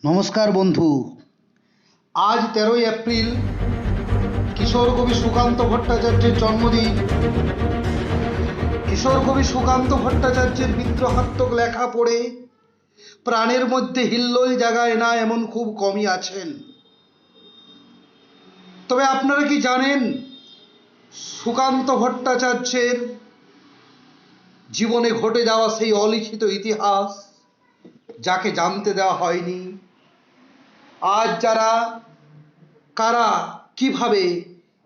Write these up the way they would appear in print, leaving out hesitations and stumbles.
নমস্কার বন্ধু। আজ 13ই এপ্রিল, কিশোর কবি সুকান্ত ভট্টাচার্যের জন্মদিন। কিশোর কবি সুকান্ত ভট্টাচার্যের বিদ্রোহাত্মক লেখা পড়ে প্রাণের মধ্যে হিল্লোল জাগায় না এমন খুব কমই আছেন। তবে আপনারা কি জানেন সুকান্ত ভট্টাচার্যের জীবনে ঘটে যাওয়া সেই অলিখিত ইতিহাস যাকে জানতে দেওয়া হয়নি? আজ কারা কিভাবে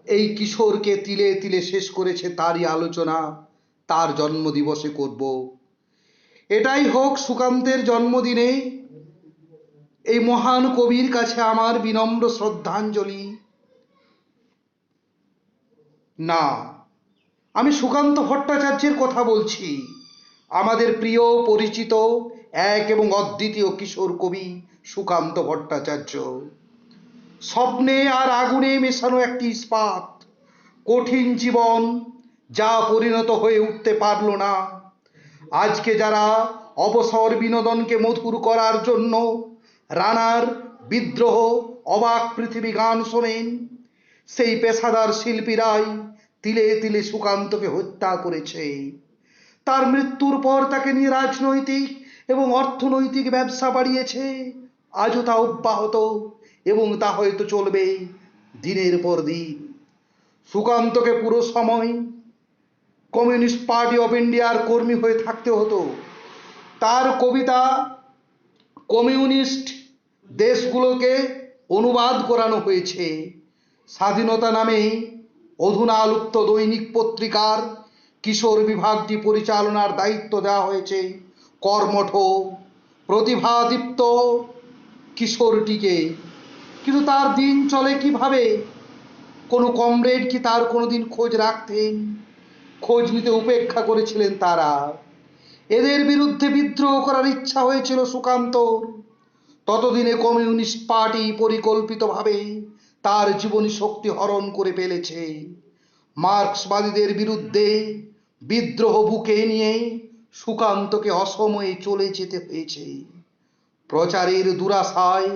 এই কিশোরকে তিলে তিলে শেষ করেছে তারই আলোচনা তার জন্মদিবসে করব। এটাই হোক সুকান্তের জন্মদিনে এই মহান কবির কাছে আমার বিনম্র শ্রদ্ধাঞ্জলি। না, আমি সুকান্ত ভট্টাচার্যের কথা বলছি, আমাদের প্রিয় পরিচিত এক এবং অদ্বিতীয় কিশোর কবি সুকান্ত ভট্টাচার্য। স্বপ্নে আর আগুনে মেশানো একটি ইস্পাত, কঠিন জীবন যা পরিণত হয়ে উঠতে পারল না। আজকে যারা অবসর বিনোদনকে মধুর করার জন্য রানার বিদ্রোহ, অবাক পৃথিবী গান শোনেন, সেই পেশাদার শিল্পীরাই তিলে তিলে সুকান্তকে হত্যা করেছে। তার মৃত্যুর পর তাকে নিয়ে রাজনৈতিক এবং অর্থনৈতিক ব্যবসা বাড়িয়েছে। আজও তা অব্যাহত এবং তা হয়তো চলবে দিনের পর দিন। সুকান্তকে পুরো সময় কমিউনিস্ট পার্টি অফ ইন্ডিয়ার কর্মী হয়ে থাকতে হতো। তার কবিতা কমিউনিস্ট দেশগুলোকে অনুবাদ করানো হয়েছে। স্বাধীনতা নামে অধুনালুপ্ত দৈনিক পত্রিকার কিশোর বিভাগটি পরিচালনার দায়িত্ব দেওয়া হয়েছে কর্মঠ প্রতিভাদীপ্ত কিশোরটিকে। কিন্তু তার দিন চলে কিভাবে? কোনো কমরেড কি তার কোনোদিন খোঁজ রাখতেন? খোঁজ নিতে উপেক্ষা করেছিলেন তারা। এদের বিরুদ্ধে বিদ্রোহ করার ইচ্ছা হয়েছিল সুকান্তর। ততদিনে কমিউনিস্ট পার্টি পরিকল্পিতভাবে তার জীবনী শক্তি হরণ করে ফেলেছে। মার্ক্সবাদীদের বিরুদ্ধে বিদ্রোহ বুকে নিয়ে সুকান্তকে অসময়ে চলে যেতে হয়েছে প্রচারের দুরাশায়।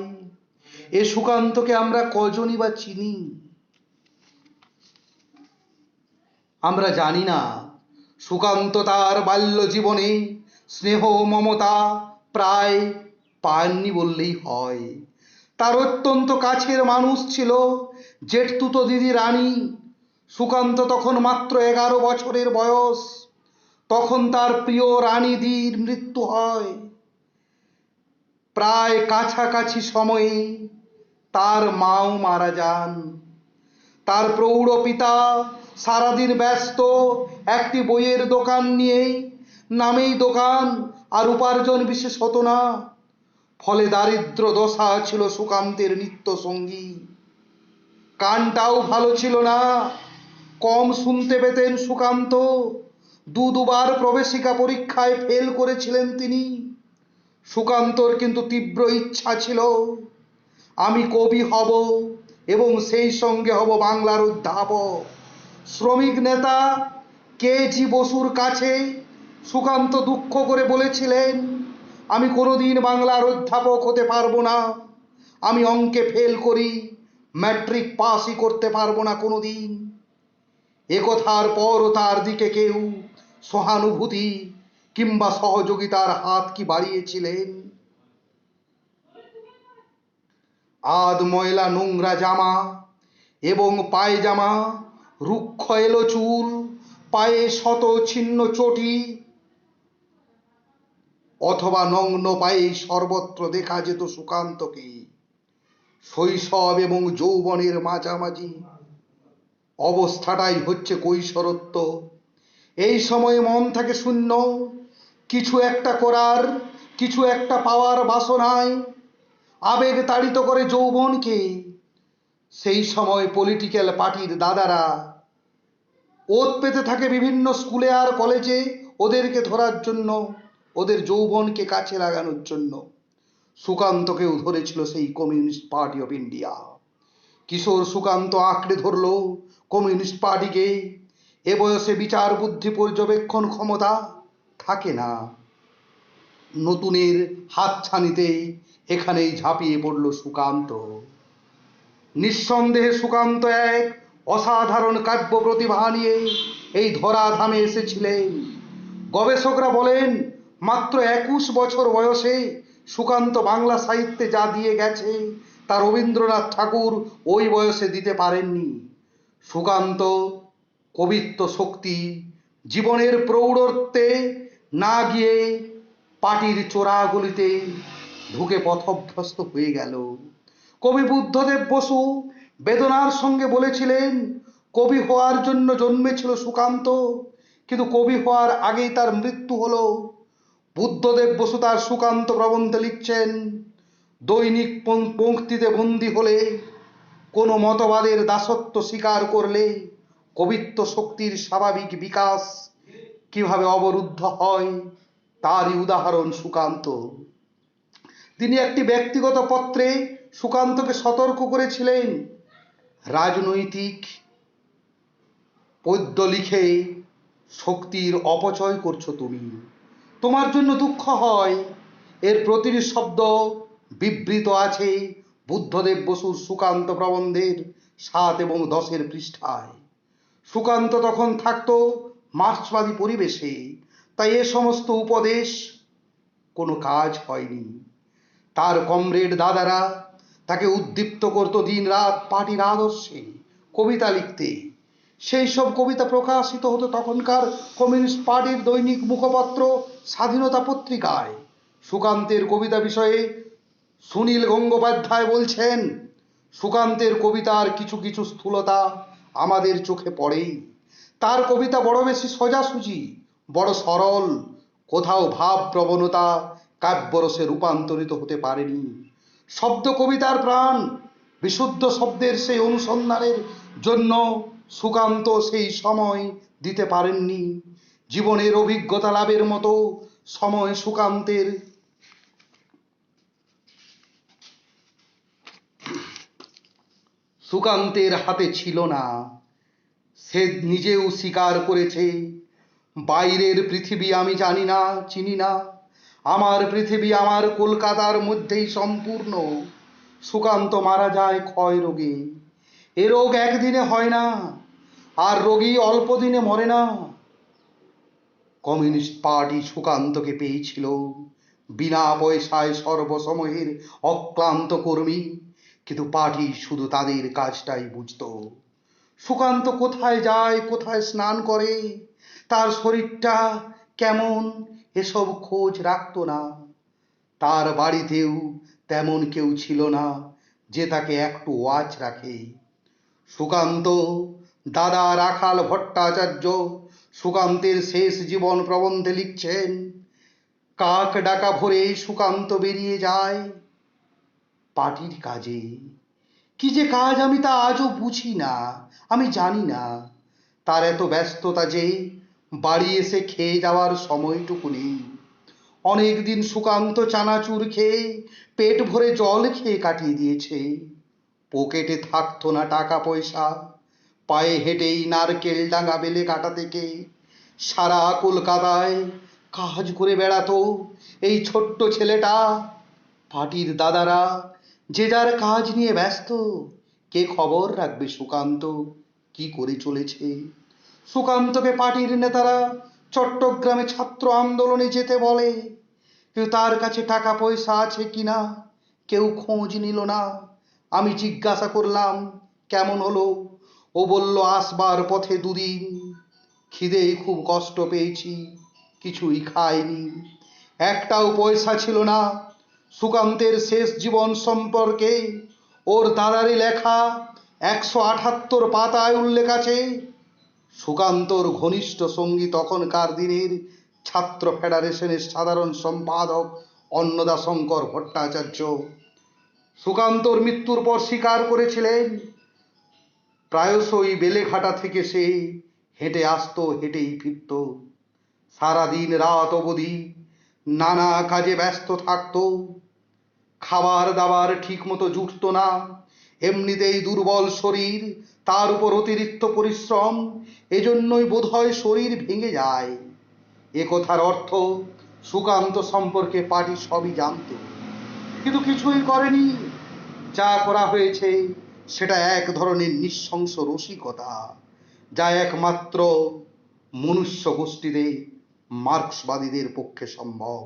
এ সুকান্তকে আমরা কজনই বা চিনি? আমরা জানি না সুকান্ত তার বাল্য জীবনে স্নেহ মমতা প্রায় পাননি বললেই হয়। তার অত্যন্ত কাছের মানুষ ছিল জেঠতুতো দিদি রানী। সুকান্ত তখন মাত্র 11 বছরের বয়স। তখন তার প্রিয় রানীদির মৃত্যু হয়। প্রায় কাছাকাছি সময়ে তার মাও মারা যান। তার প্রৌঢ় পিতা সারাদিন ব্যস্ত একটি বইয়ের দোকান নিয়ে, নামেই দোকান, আর উপার্জন বিশেষ হতো না। ফলে দারিদ্র দশা ছিল সুকান্তের নিত্য সঙ্গী। কানটাও ভালো ছিল না, কম শুনতে পেতেন সুকান্ত। দুবার প্রবেশিকা পরীক্ষায় ফেল করেছিলেন তিনি। সুকান্তর কিন্তু তীব্র ইচ্ছা ছিল, আমি কবি হব এবং সেই সঙ্গে হব বাংলার অধ্যাপক। শ্রমিক নেতা কে.জি. বসুর কাছে সুকান্ত দুঃখ করে বলেছিলেন, আমি কোনোদিন বাংলার অধ্যাপক হতে পারবো না। আমি অঙ্কে ফেল করি, ম্যাট্রিক পাসই করতে পারবো না কোনোদিন। একথার পরও তার দিকে কেউ সহানুভূতি কিংবা সহযোগিতার হাত কি বাড়িয়েছিলেন? আধ ময়লা নোংরা জামা এবং পায়জামা, রুক্ষ এলো চুল, পায়ে শত ছিন্ন চটি, অথবা নগ্ন পায়ে সর্বত্র দেখা যেত সুকান্তকে। শৈশব এবং যৌবনের মাঝামাঝি অবস্থাটাই হচ্ছে কৈশোরত্ব। এই সময়ে মন থাকে শূন্য, কিছু একটা করার, কিছু একটা পাওয়ার বাসনায়। আবেগ তাড়িত করে যৌবনকে। সেই সময় পলিটিক্যাল পার্টির দাদারা ওত পেতে থাকে বিভিন্ন স্কুলে আর কলেজে ওদেরকে ধরার জন্য, ওদের যৌবনকে কাছে লাগানোর জন্য। সুকান্তকেও ধরেছিল সেই কমিউনিস্ট পার্টি অফ ইন্ডিয়া। কিশোর সুকান্ত আঁকড়ে ধরল কমিউনিস্ট পার্টিকে। এ বয়সে বিচার বুদ্ধি পর্যবেক্ষণ ক্ষমতা থাকে না। নতুনের হাতছানিতে এখানেই ঝাঁপিয়ে পড়ল সুকান্ত। নিঃসন্দেহে সুকান্ত এক অসাধারণ কাব্য প্রতিভা নিয়ে এই ধরাধামে এসেছিলেন। গবেষকরা বলেন মাত্র 21 বছর বয়সে সুকান্ত বাংলা সাহিত্যে যা দিয়ে গেছে তা রবীন্দ্রনাথ ঠাকুর ওই বয়সে দিতে পারেননি। সুকান্ত কবিত্ব শক্তি জীবনের প্রৌঢ়ত্বে না গিয়ে পাটির চোরাগুলিতে ঢুকে পথভ্রষ্ট হয়ে গেল। কবি বুদ্ধদেব বসু বেদনার সঙ্গে বলেছিলেন কবি হওয়ার জন্য জন্মেছিল সুকান্ত, কিন্তু কবি হওয়ার আগেই তার মৃত্যু হলো। বুদ্ধদেব বসু তার সুকান্ত প্রবন্ধে লিখছেন, দৈনিক পংক্তিতে বন্দী হলে, কোনো মতবাদের দাসত্ব স্বীকার করলে কবিত্ব শক্তির স্বাভাবিক বিকাশ কিভাবে অবরুদ্ধ হয় তারই উদাহরণ সুকান্ত। তিনি একটি ব্যক্তিগত পত্রে সুকান্তকে সতর্ক করেছিলেন, রাজনৈতিক পদ্য লিখে শক্তির অপচয় করছো তুমি, তোমার জন্য দুঃখ হয়। এর প্রতিটি শব্দ বিবৃত আছে বুদ্ধদেব বসুর সুকান্ত প্রবন্ধের 7 এবং 10 পৃষ্ঠায়। সুকান্ত তখন থাকতো মার্ক্সবাদী পরিবেশে, তাই এ সমস্ত উপদেশ কোনো কাজ হয়নি। তার কমরেড দাদারা তাকে উদ্দীপ্ত করত দিন রাত পার্টির আদর্শে কবিতা লিখতে। সেই সব কবিতা প্রকাশিত হতো তখনকার কমিউনিস্ট পার্টির দৈনিক মুখপত্র স্বাধীনতা পত্রিকায়। সুকান্তের কবিতা বিষয়ে সুনীল গঙ্গোপাধ্যায় বলছেন, সুকান্তের কবিতার কিছু কিছু স্থূলতা আমাদের চোখে পড়ে। তার কবিতা বড় বেশি সোজাসুজি, বড় সরল, কোথাও ভাব প্রবণতা কাব্যরসে রূপান্তরিত হতে পারেনি। শব্দ কবিতার প্রাণ, বিশুদ্ধ শব্দের সেই অনুসন্ধানের জন্য সুকান্ত সেই সময় দিতে পারেননি। জীবনের অভিজ্ঞতা লাভের মতো সময় সুকান্তের হাতে ছিল না। সে নিজেও স্বীকার করেছে, বাইরের পৃথিবী আমি জানি না, চিনি না, আমার পৃথিবী আমার কলকাতার মধ্যেই সম্পূর্ণ। সুকান্ত মারা যায় ক্ষয় রোগে। এ রোগ একদিনে হয় না, আর রোগী অল্প দিনে মরে না। কমিউনিস্ট পার্টি সুকান্তকে পেয়েছিল, বিনা পয়সায় সর্বসময়ের অক্লান্ত কর্মী, কিন্তু পার্টি শুধু তাদের কাজটাই বুঝত। সুকান্ত কোথায় যায়, কোথায় স্নান করে, তার শরীরটা কেমন, এসব খোঁজ রাখতো না। তার বাড়িতেও তেমন কেউ ছিল না যে তাকে একটু ওয়াচ রাখে। সুকান্ত দাদা রাখাল ভট্টাচার্য সুকান্তের শেষ জীবন প্রবন্ধে লিখছেন, কাক ডাকা ভোরে সুকান্ত বেরিয়ে যায় পার্টির কাজে। কি যে কাজ আমি তা আজও বুঝি না, আমি জানি না। তার এত ব্যস্ততা যে বাড়ি এসে খেয়ে যাওয়ার সময়টুকু নেই। অনেকদিন সুকান্ত চানাচুর খেয়ে পেট ভরে জল খেয়ে কাটিয়ে দিয়েছে। পকেটে থাকতো না টাকা পয়সা, পায়ে হেঁটেই নারকেল ডাঙ্গা বেলে কাটা থেকে সারা কলকাতায় কাজ করে বেড়াতো এই ছোট্ট ছেলেটা। পার্টির দাদারা যে যার কাজ নিয়ে ব্যস্ত, কে খবর রাখবে সুকান্ত কি করে চলেছে। সুকান্তকে পার্টির নেতারা চট্টগ্রামে ছাত্র আন্দোলনে যেতে বলে, কিন্তু তার কাছে টাকা পয়সা আছে কিনা কেউ খোঁজ নিল না। আমি জিজ্ঞাসা করলাম কেমন হলো, ও বলল আসবার পথে দুদিন খিদেই খুব কষ্ট পেয়েছি, কিছুই খাইনি, একটাও পয়সা ছিল না। সুকান্তের শেষ জীবন সম্পর্কে ওর দাদারই লেখা 178 পাতায় উল্লেখ আছে। সুকান্তর ঘনিষ্ঠ সঙ্গী তখনকার দিনের ছাত্র ফেডারেশনের সাধারণ সম্পাদক অন্নদাশঙ্কর ভট্টাচার্য সুকান্তর মৃত্যুর পর স্বীকার করেছিলেন, প্রায়শই বেলেঘাটা থেকে সে হেঁটে আসতো, হেঁটেই ফিরত। সারাদিন রাত অবধি নানা কাজে ব্যস্ত থাকতো। খাবার দাবার ঠিক মতো জুটতো না, এমনিতেই দুর্বল শরীর, তার উপর অতিরিক্ত পরিশ্রম, এজন্যই বোধহয় শরীর ভেঙে যায়। এ কথার অর্থ সুকান্ত সম্পর্কে পার্টি সবই জানত। কিন্তু কিছুই করেনি। যা করা হয়েছে সেটা এক ধরনের নৃশংস রসিকতা, যা একমাত্র মনুষ্য গোষ্ঠীতে মার্ক্সবাদীদের পক্ষে সম্ভব।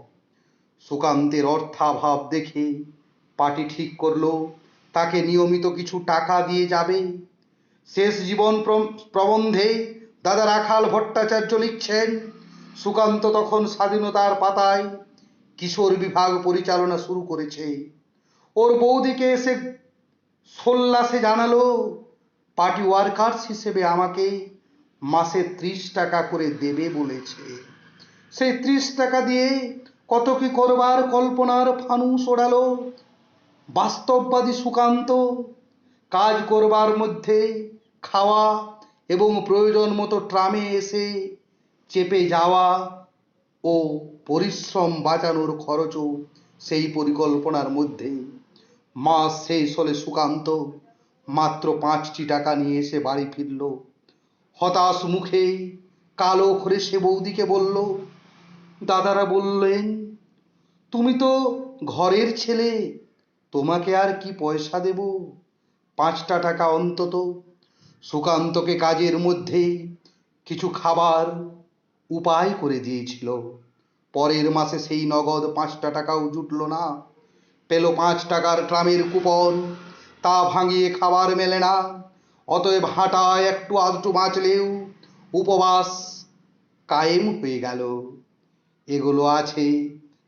সুকান্তের অর্থাভাব দেখে পার্টি ঠিক করলো তাকে নিয়মিত কিছু টাকা দিয়ে যাবে। শেষ জীবন প্রবন্ধে দাদা রাখাল ভট্টাচার্য লিখছেন, সুকান্ত তখন স্বাধীনতার পাতায় কিশোর বিভাগ পরিচালনা শুরু করেছে। ওর বৌদিকে এসে সোল্লাসে জানালো, পার্টি ওয়ার্কার্স হিসেবে আমাকে মাসে 30 টাকা করে দেবে বলেছে। সেই 30 টাকা দিয়ে কত কি করবার কল্পনার ফানুস ওড়ালো বাস্তববাদী সুকান্ত। কাজ করবার মধ্যে খাওয়া এবং প্রয়োজন মতো ট্রামে এসে চেপে যাওয়া ও পরিশ্রম বাঁচানোর খরচও সেই পরিকল্পনার মধ্যে। মাস শেষ হলে সুকান্ত মাত্র 5টি টাকা নিয়ে এসে বাড়ি ফিরল। হতাশ মুখে কালো অক্ষরে সে বৌদিকে বলল, দাদারা বললেন তুমি তো ঘরের ছেলে, তোমাকে আর কি পয়সা দেব, 5টা টাকা অন্তত। সুকান্তকে কাজের মধ্যে কিছু খাবার উপায় করে দিয়েছিল। পরের মাসে সেই নগদ 5টা টাকাও জুটল না। পেল 5 টাকার ট্রামের কুপন, তা ভাঙিয়ে খাবার মেলে না। অতএব হাঁটায় একটু আধটু বাঁচলেও উপবাস কায়েম হয়ে গেল। এগুলো আছে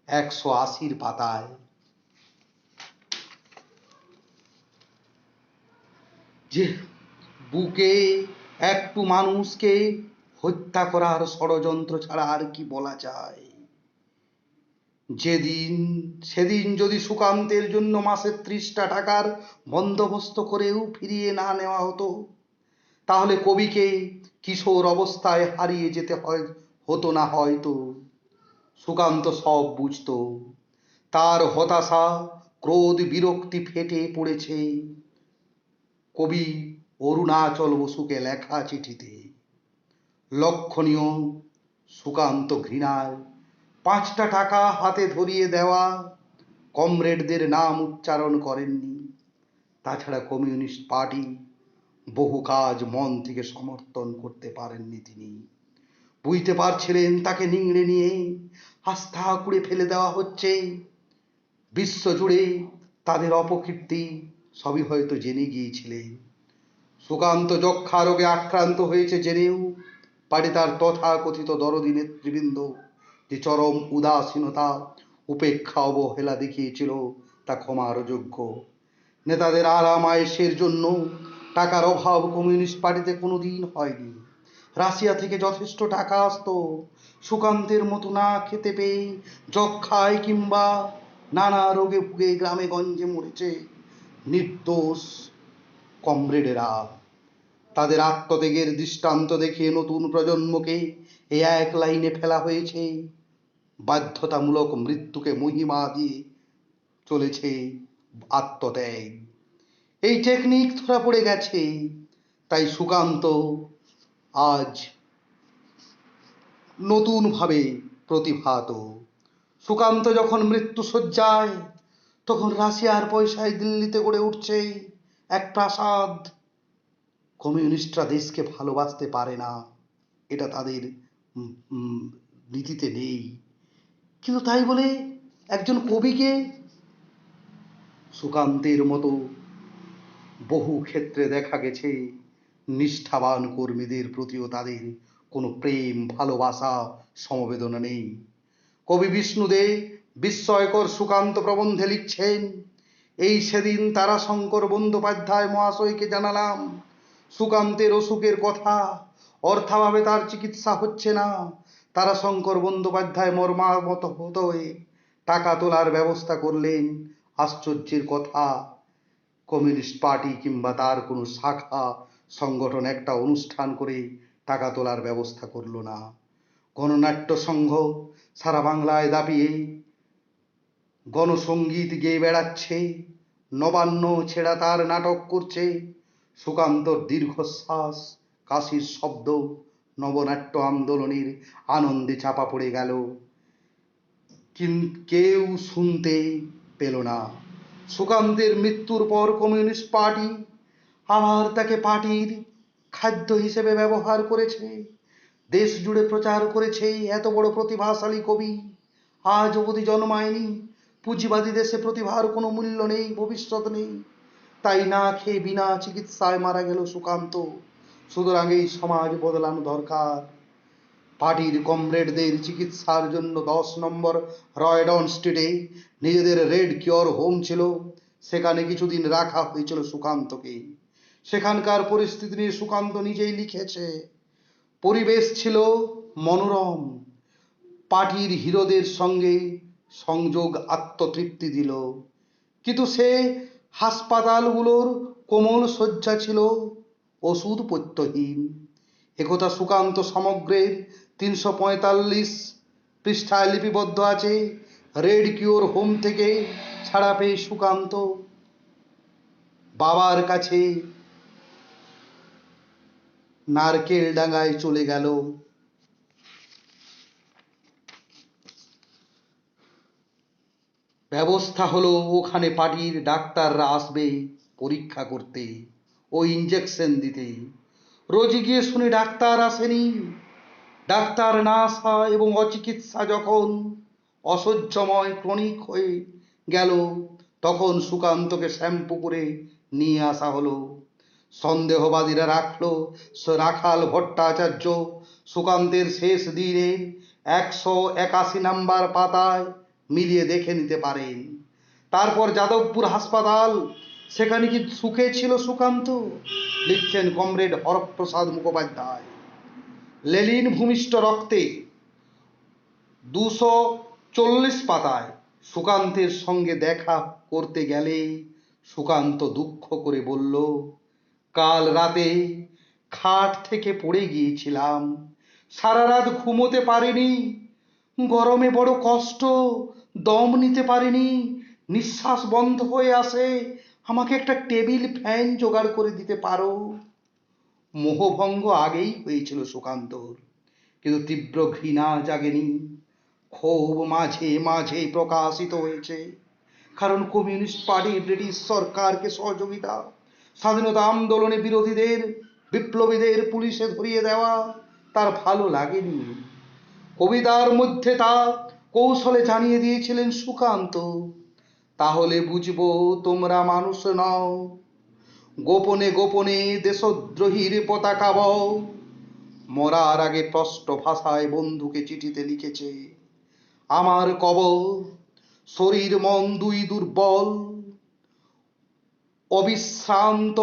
180 পাতায়। যে বুকে একটু মানুষকে হত্যা করার ষড়যন্ত্র ছাড়া আর কি বলা যায়। সেদিন যদি সুকান্তের জন্য মাসে 30টা টাকার বন্দোবস্ত করেও ফিরিয়ে না নেওয়া হতো, তাহলে কবিকে কিশোর অবস্থায় হারিয়ে যেতে হতো না হয়তো। সুকান্ত সব বুঝতো। তার হতাশা, ক্রোধ, বিরক্তি ফেটে পড়েছে কবি অরুণাচল বসুকে লেখা চিঠিতে। লক্ষণীয়, সুকান্ত ঘৃণায় 5টা টাকা হাতে ধরিয়ে দেওয়া কমরেডদের নাম উচ্চারণ করেননি। তাছাড়া কমিউনিস্ট পার্টি বহু কাজ মন থেকে সমর্থন করতে পারেননি তিনি। বুঝতে পারছিলেন তাকে নিংড়ে নিয়ে আস্থা কুড়ে ফেলে দেওয়া হচ্ছে। বিশ্বজুড়ে তাদের অপকীর্তি সবই হয়তো জেনে গিয়েছিলেন। সুকান্ত যক্ষা রোগে আক্রান্ত হয়েছে জেনেও পার্টি তার তথাকথিত দরদি নেতৃবৃন্দ যে চরম উদাসীনতা, উপেক্ষা, অবহেলা দেখিয়েছিল তা ক্ষমার যোগ্য। নেতাদের আরাম আয়েশের জন্য টাকার অভাব কমিউনিস্ট পার্টিতে কোনোদিন হয়নি। রাশিয়া থেকে যথেষ্ট টাকা আসতো। সুকান্তের মতো না খেতে পেয়ে যক্ষায় কিংবা নানা রোগে ভুগে গ্রামে গঞ্জে মরেছে নির্দোষ কমরেডেরা। তাদের আত্মত্যাগের দৃষ্টান্ত দেখিয়ে নতুন প্রজন্মকে এই এক লাইনে ফেলা হয়েছে, বাধ্যতামূলক মৃত্যুকে মহিমা দিয়ে চলেছে আত্মত্যাগ। এই টেকনিক ধরা পড়ে গেছে। তাই সুকান্ত আজ নতুনভাবে প্রতিভাত। সুকান্ত যখন মৃত্যুশয্যায়, তখন রাশিয়ার পয়সায় দিল্লিতে গড়ে উঠছে এক প্রাসাদ। কমিউনিস্টরা দেশকে ভালোবাসতে পারে না, এটা তাদের নীতিতে নেই। কিন্তু তাই বলে একজন কবিকে, সুকান্তের মতো বহু ক্ষেত্রে দেখা গেছে নিষ্ঠাবান কর্মীদের প্রতিও তাদের কোনো প্রেম, ভালোবাসা, সমবেদনা নেই। কবি বিষ্ণুদে বিস্ময়কর সুকান্ত প্রবন্ধে লিখছেন, এই সেদিন তারাশঙ্কর বন্দ্যোপাধ্যায় মহাশয়কে জানালাম সুকান্তের অসুখের কথা। অর্থাভাবে তার চিকিৎসা হচ্ছে না। তারাশঙ্কর বন্দ্যোপাধ্যায় মর্মাহত হয়ে টাকা তোলার ব্যবস্থা করলেন। আশ্চর্যের কথা, কমিউনিস্ট পার্টি কিংবা তার কোনো শাখা সংগঠন একটা অনুষ্ঠান করে টাকা তোলার ব্যবস্থা করল না। গণনাট্য সংঘ সারা বাংলায় দাপিয়ে গণসঙ্গীত গেয়ে বেড়াচ্ছে, নবান্ন ছেড়া তার নাটক করছে। সুকান্তর দীর্ঘশ্বাস, কাশির শব্দ নবনাট্য আন্দোলনের আনন্দে চাপা পড়ে গেল। কেউ শুনতে পেল না। সুকান্তের মৃত্যুর পর কমিউনিস্ট পার্টি আবার তাকে পার্টির খাদ্য হিসেবে ব্যবহার করেছে, দেশ জুড়ে প্রচার করেছে এত বড় প্রতিভাশালী কবি আজ অবধি জন্মায়নি। পুঁজিবাদী দেশে প্রতিভার কোনো মূল্য নেই, ভবিষ্যৎ নেই, তাই না খেয়ে বিনা চিকিৎসায় মারা গেল সুকান্ত। সুতরাং এই সমাজ বদলানো দরকার। পার্টির কমরেডদের চিকিৎসার জন্য 10 নম্বর রয়ডন স্ট্রিটে নিজেদের রেড কিওর হোম ছিল, সেখানে কিছুদিন রাখা হয়েছিল সুকান্তকে। সেখানকার পরিস্থিতি নিয়ে সুকান্ত নিজেই লিখেছে, পরিবেশ ছিল মনোরম, পার্টির হিরোদের সঙ্গে সংযোগ আত্মতৃপ্তি দিল, কিন্তু সে হাসপাতালগুলোর কোমল শয্যা ছিল ওষুধ পথ্যহীন। একথা সুকান্ত সমগ্রের 345 পৃষ্ঠায় লিপিবদ্ধ আছে। রেড কিওর হোম থেকে ছাড়া পেয়ে সুকান্ত বাবার কাছে নারকেল ডাঙায় চলে গেল। ব্যবস্থা হলো ওখানে পার্টির ডাক্তাররা আসবে পরীক্ষা করতে ও ইঞ্জেকশন দিতে। রোজই গিয়ে শুনি ডাক্তার আসেনি। ডাক্তার না আসা এবং অচিকিৎসা যখন অসহ্যময় ক্রনিক হয়ে গেল, তখন সুকান্তকে শ্যাম্পু করে নিয়ে আসা হলো। সন্দেহবাদীরা রাখাল ভট্টাচার্য সুকান্তের শেষ দিনের 181 নম্বর পাতায় মিলিয়ে দেখে নিতে পারেন। তারপর যাদবপুর হাসপাতাল, সেখানে কি সুখে ছিল সুকান্ত? লিখছেন কমরেড হরপ্রসাদ মুখোপাধ্যায়। লেলিন ভূমিষ্ঠ রক্তে 240 পাতায় সুকান্তের সঙ্গে দেখা করতে গেলে সুকান্ত দুঃখ করে বলল, কাল রাতে খাট থেকে পড়ে গিয়েছিলাম, সারা রাত ঘুমোতে পারিনি, গরমে বড় কষ্ট, দম নিতে পারিনি, নিঃশ্বাস বন্ধ হয়ে আসে, আমাকে একটা টেবিল ফ্যান জোগাড় করে দিতে পারো? মোহভঙ্গ আগেই হয়েছিল সুকান্তর, কিন্তু তীব্র ঘৃণা জাগেনি, ক্ষোভ মাঝে মাঝে প্রকাশিত হয়েছে। কারণ কমিউনিস্ট পার্টি ব্রিটিশ সরকারকে সহযোগিতা, স্বাধীনতা আন্দোলনে বিরোধীদের বিপ্লবীদের পুলিশে ধরিয়ে দেওয়া তার ভালো লাগেনি। কবিতার মধ্যে তা কৌশলে জানিয়ে দিয়েছিলেন সুকান্ত, তাহলে বুঝবো তোমরা মানুষ নও, গোপনে গোপনে দেশদ্রোহীর পতাকা বও। মরার আগে স্পষ্ট ভাষায় বন্ধুকে চিঠিতে লিখেছে, আমার কবর, শরীর মন দুই দুর্বল, অবিশ্রান্ত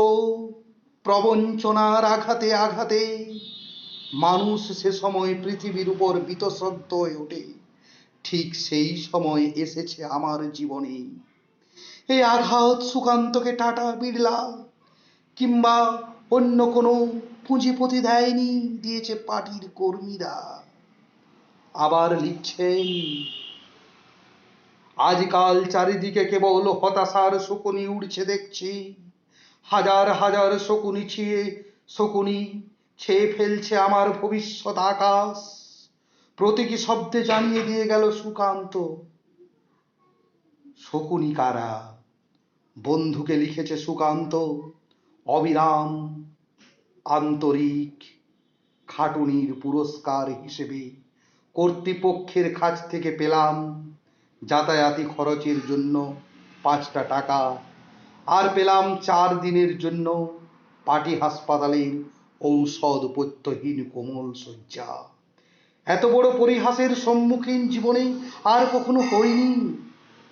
প্রবঞ্চনার আঘাতে আঘাতে মানুষ সে সময় পৃথিবীর উপর বীতশ্রদ্ধ হয়ে ওঠে। ঠিক সেই সময় এসেছে আমার জীবনে। এই আঘাত সুকান্তকে টাটা বিড়লা কিংবা অন্য কোনো পুঁজিপতি দেয়নি, দিয়েছে পার্টির কর্মীরা। আবার লিখছেন, আজকাল চারিদিকে কেবল হতাশার শকুনি উড়ছে দেখছি, হাজার হাজার শকুনি ছেয়ে ফেলছে আমার ভবিষ্যৎ আকাশ। প্রতীকী শব্দে জানিয়ে দিয়ে গেল সুকান্ত শকুনি কারা। বন্ধুকে লিখেছে সুকান্ত, অবিরাম আন্তরিক খাটুনির পুরস্কার হিসেবে কর্তৃপক্ষের কাছ থেকে পেলাম যাতায়াতি খরচের জন্য 5টা টাকা, আর পেলাম 4 দিনের জন্য পার্টি হাসপাতালের ঔষধ পথ্যহীন কোমল শয্যা। এত বড় পরিহাসের সম্মুখীন জীবনে আর কখনো হইনি।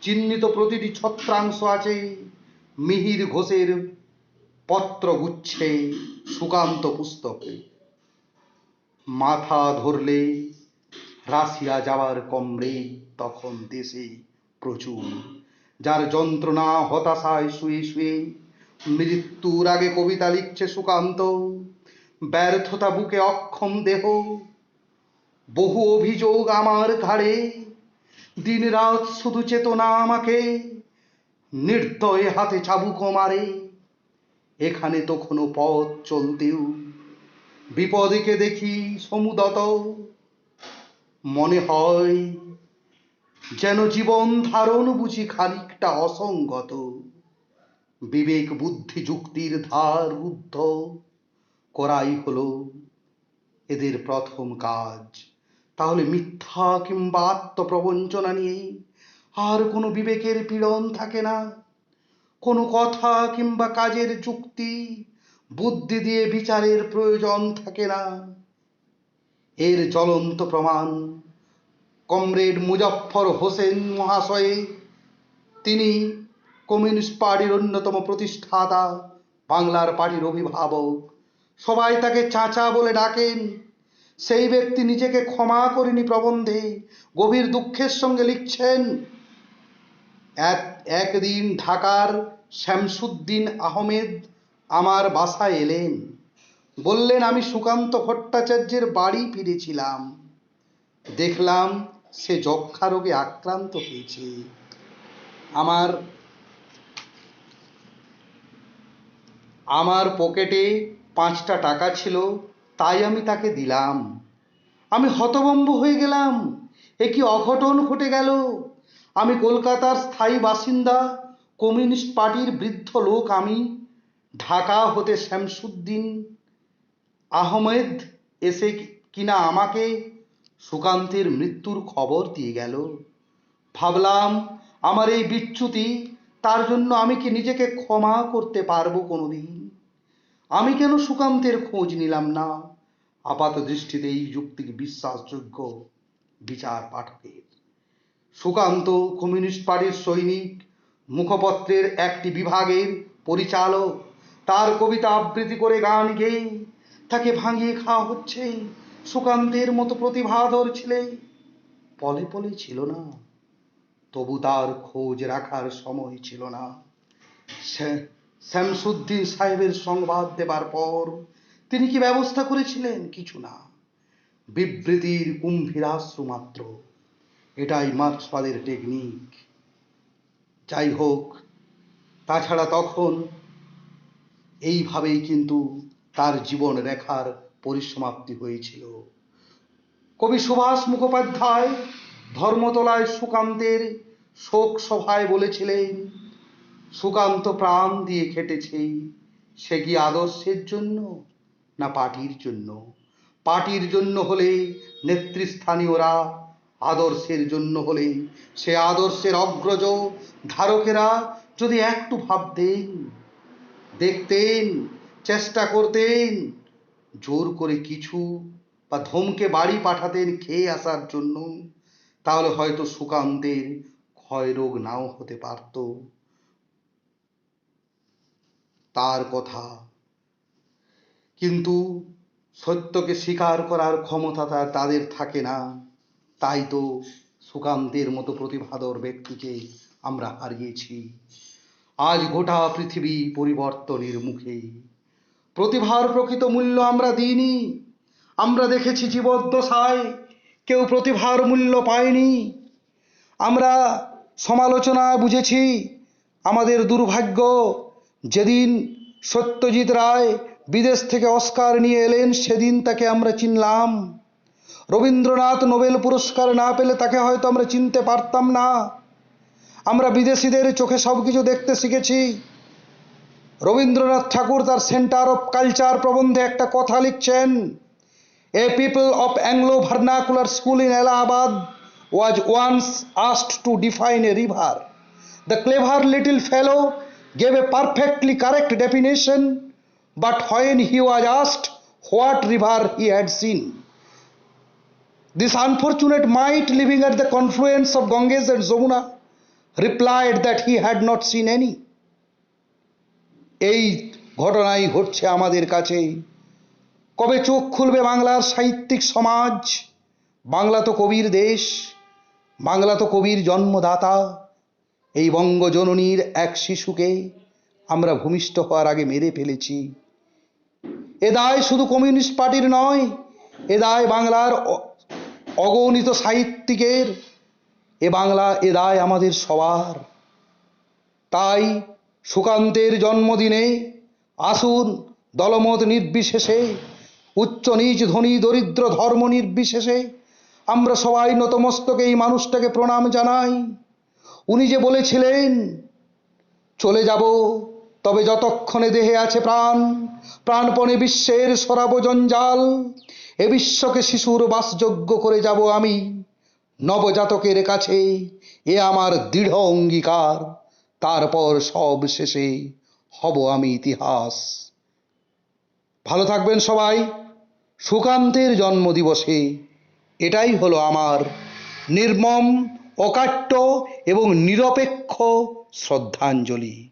চিহ্নিত প্রতিটি ছত্রাংশ আছে মিহির ঘোষের পত্রগুচ্ছে সুকান্ত পুস্তকে। মাথা ধরলে রাশিয়া যাওয়ার কমরেড তখন দেশে প্রচুর, যার যন্ত্রণা হতাশায় শুয়ে শুয়ে মৃত্যুর আগে কবিতা লিখছে সুকান্ত। ব্যর্থতা বুকে অক্ষম দেহ, বহু অভিযোগ আমার ঘাড়ে, দিন রাত শুধু চেতনা আমাকে নির্দয় হাতে চাবুক মারে। এখানে তখনো পথ চলতেও বিপদকে দেখি সমুদত, মনে হয় যেন জীবন ধারণ বুঝি খানিকটা অসঙ্গত, বিবেক বুদ্ধি যুক্তির ধার রুদ্ধ করাই হলো এদের প্রথম কাজ। তাহলে মিথ্যা কিংবা আত্মপ্রবঞ্চনা নিয়ে আর কোনো বিবেকের পীড়ন থাকে না, কোনো কথা কিংবা কাজের যুক্তি বুদ্ধি দিয়ে বিচারের প্রয়োজন থাকে না। এর জ্বলন্ত প্রমাণ কমরেড মুজাফফর হোসেন মহাশয়ে। তিনি কমিউনিস্ট পার্টির অন্যতম প্রতিষ্ঠাতা, বাংলার পার্টির অভিভাবক। সবাই তাকে চাচা বলে ডাকেন। সেই ব্যক্তি নিজেকে ক্ষমা করেনি প্রবন্ধে গভীর দুঃখের সঙ্গে লিখছেন, একদিন ঢাকার শামসুদ্দিন আহমেদ আমার বাসায় এলেন। বললেন, আমি সুকান্ত ভট্টাচার্যের বাড়ি ফিরেছিলাম, দেখলাম সে যক্ষ্মা রোগে আক্রান্ত হয়েছে। আমার পকেটে 5টা টাকা ছিল, তাই আমি তাকে দিলাম। আমি হতভম্ব হয়ে গেলাম, এ কি অঘটন ঘটে গেল। আমি কলকাতার স্থায়ী বাসিন্দা, কমিউনিস্ট পার্টির বৃদ্ধ লোক। আমি ঢাকা হতে শামসুদ্দিন আহমেদ এসে কিনা আমাকে সুকান্তের মৃত্যুর খবর দিয়ে গেল। ভাবলাম, আমার এই বিচ্যুতি, তার জন্য আমি কি নিজেকে ক্ষমা করতে পারবো কোনোদিন? আমি কেন সুকান্তের খোঁজ নিলাম না? আপাত দৃষ্টিতে এই যুক্তি বিশ্বাসযোগ্য বিচার পাঠকের। সুকান্ত কমিউনিস্ট পার্টির সৈনিক, মুখপত্রের একটি বিভাগের পরিচালক। তার কবিতা আবৃত্তি করে গান গেয়ে তাকে ভাঙিয়ে খাওয়া হচ্ছে। সুকান্তের মতো প্রতিভাধর ছেলে পলে পলে ছিল না, তবু তার খোঁজ রাখার সময় ছিল না। শামসুদ্দিন সাহেবের সংবাদ দেবার পর তিনি কি ব্যবস্থা করেছিলেন? কিছু না, বিবৃতির কুম্ভীরাশ্রু মাত্র। এটাই মার্ক্সবাদের টেকনিক। যাই হোক, তাছাড়া তখন এইভাবেই কিন্তু তার জীবন রেখার পরিসমাপ্তি হয়েছিল। কবি সুভাষ মুখোপাধ্যায় ধর্মতলায় সুকান্তের শোক সভায় বলেছিলেন, সুকান্ত প্রাণ দিয়ে খেটেছে, সে কি আদর্শের জন্য না পার্টির জন্য? পার্টির জন্য হলে নেতৃস্থানীয়রা, আদর্শের জন্য হলে সে আদর্শের অগ্রজ ধারকেরা যদি একটু ভাবতেন, দেখতেন, চেষ্টা করতেন, জোর করে কিছু বা ধমকে বাড়ি পাঠাতেন খেয়ে আসার জন্য, তাহলে হয়তো সুকান্তের ক্ষয়রোগ নাও হতে পারত। তার কথা কিন্তু সত্যকে স্বীকার করার ক্ষমতা তাদের থাকে না। তাই তো সুকান্তের মতো প্রতিভাধর ব্যক্তিকে আমরা হারিয়েছি। আজ গোটা পৃথিবী পরিবর্তনের মুখে। প্রতিভার প্রকৃত মূল্য আমরা দিইনি। আমরা দেখেছি জীবদ্দশায় কেউ প্রতিভার মূল্য পায়নি। আমরা সমালোচনায় বুঝেছি আমাদের দুর্ভাগ্য। যেদিন সত্যজিৎ রায় বিদেশ থেকে অস্কার নিয়ে এলেন, সেদিন তাকে আমরা চিনলাম। রবীন্দ্রনাথ নোবেল পুরস্কার না পেলে তাকে হয়তো আমরা চিনতে পারতাম না। আমরা বিদেশিদের চোখে সবকিছু দেখতে শিখেছি। রবীন্দ্রনাথ ঠাকুর তার সেন্টার অফ কালচার প্রবন্ধে একটা কথা লিখছেন, a people of Anglo vernacular school in Allahabad was once asked to define a river. The clever little fellow gave a perfectly correct definition, but when he was asked what river he had seen, this unfortunate mite living at the confluence of Ganges and Jamuna replied that he had not seen any. এই ঘটনাই ঘটছে আমাদের কাছে। কবে চোখ খুলবে বাংলার সাহিত্যিক সমাজ? বাংলা তো কবির দেশ, বাংলা তো কবির জন্মদাতা। এই বঙ্গজননীর এক শিশুকে আমরা ভূমিষ্ঠ হওয়ার আগে মেরে ফেলেছি। এ দায় শুধু কমিউনিস্ট পার্টির নয়, এ দায় বাংলার অগণিত সাহিত্যিকের, এ দায় আমাদের সবার। তাই সুকান্তের জন্মদিনে আসুন দলমত নির্বিশেষে, উচ্চ নীচ ধনী দরিদ্র ধর্ম নির্বিশেষে আমরা সবাই নতমস্তকে এই মানুষটাকে প্রণাম জানাই। উনি যে বলেছিলেন চলে যাব, তবে যতক্ষণে দেহে আছে প্রাণ, প্রাণপণে বিশ্বের সরাব জঞ্জাল, এ বিশ্বকে শিশুর বাসযোগ্য করে যাব আমি নবজাতকের কাছে, এ আমার দৃঢ় অঙ্গীকার। তারপর সব শেষে হব আমি ইতিহাস। ভালো থাকবেন সবাই। সুকান্তের জন্মদিবসে এটাই হলো আমার নির্মম, অকাট্য এবং নিরপেক্ষ শ্রদ্ধাঞ্জলি।